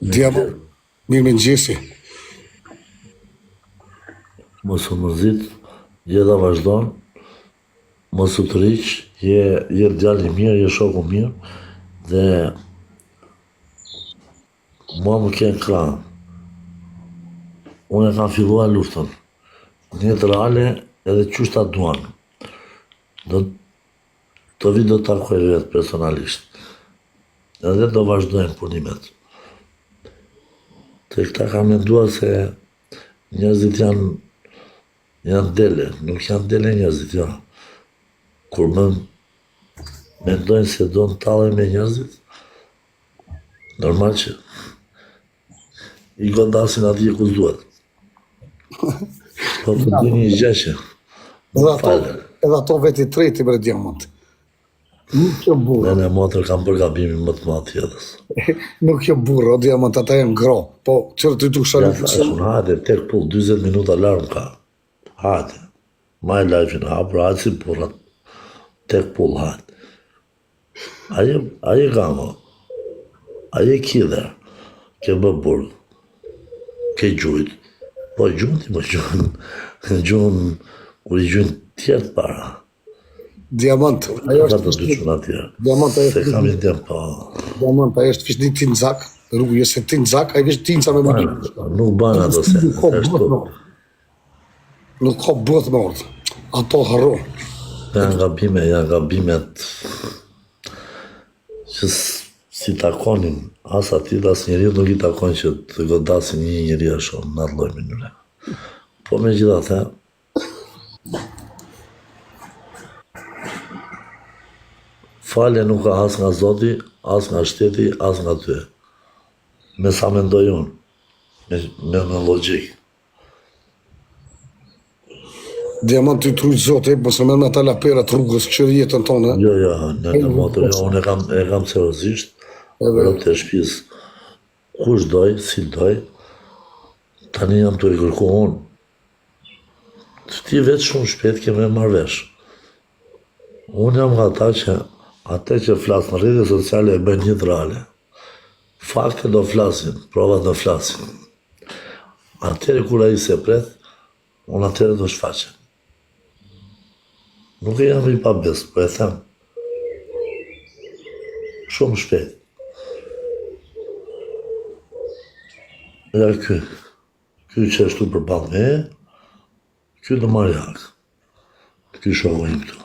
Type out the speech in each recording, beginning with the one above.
Diamant, mirë me ngjesi. Mos u mërzit, jeta vazhdon, mos u tërhiq, je djalë i mirë, je shoku mirë, dhe mua më kenë krahë. Unë e kam filluar luftën, në jetë reale edhe qysh ta duan. Të vi do të takoj vetë personalisht, edhe do vazhdojnë punimet. Te këta kam menduar se njerëzit janë dele, nuk janë dele njerëzit, jo. Kur mendojnë se do në tallen me njerëzit, normal që i godasin atje ku duhet. Po të dini një gjë që Edhe ato veti treti bre Diamant. Nuk kjo burë. Mene motër kam bërë gabimin më të madh tjetës. Nuk kjo burë, o Diamant, ata janë gro. Po, qërë ty duk Ja shalu. thashun, hajde, tek pull, 20 minuta alarm ka. Hajde, my life-in hapër, hajde si burrat. Tek pull, hajde. Aje gama, aje kidher, ke bë burë, ke gjujt. Po gjujt, po gjujn, kur i gjujn tjertë para. Diamant, ajo Ka është të dyqun atje. Diamant, ajo Se kam i dem, po. Diamant, ajo është fishni tinzak, rrugë jese tinzak, ajo është tinca me më. Nuk banë ato se. Nuk ka bëth më orë. Ato harro. Janë gabimet që si takonin, as atit, as njeri nuk i takon që të godasin një njeri a shumë, në atë lloj mënyre. Po me gjitha the, falje nuk ka as nga Zoti, as nga shteti, as nga ty. Me sa mendoj unë, me logjik. Diamant, ty trujt zote, mësë me ata laperat rrugës, këshirë jetën tonë. Jo, në motër, unë e kam seriozisht, rëpt e shpis, kush doj, si doj, tani jam të e kërku unë. Ti vetë shumë shpet keme marrëvesh. Unë jam nga ta që ate që flasë në rrjetet sociale e bëjnë një reale. Fakte do flasin, provat do flasin. Atere kur a i se pret, unë atere do shfaqen. Nuk e jam i pabes, po e them. Shumë shpejt. Ja ky që është tu përballë me, ky do marrë jak. Ky shoku im këtu.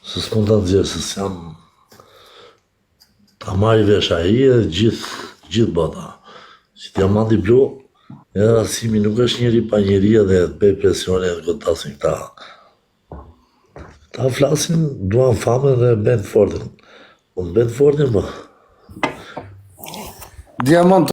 Se s'mund ta nxjerr, se s'jam ta marrë vesh ai e gjithë bota. Që Diamanti Blu, edhe Rasimi nuk është njeri pa njeri edhe të bëj presione dhe godasin këta. Ta flasin, duan famë dhe bëjnë fortin. Unë bëjnë fortin, po. Diamant,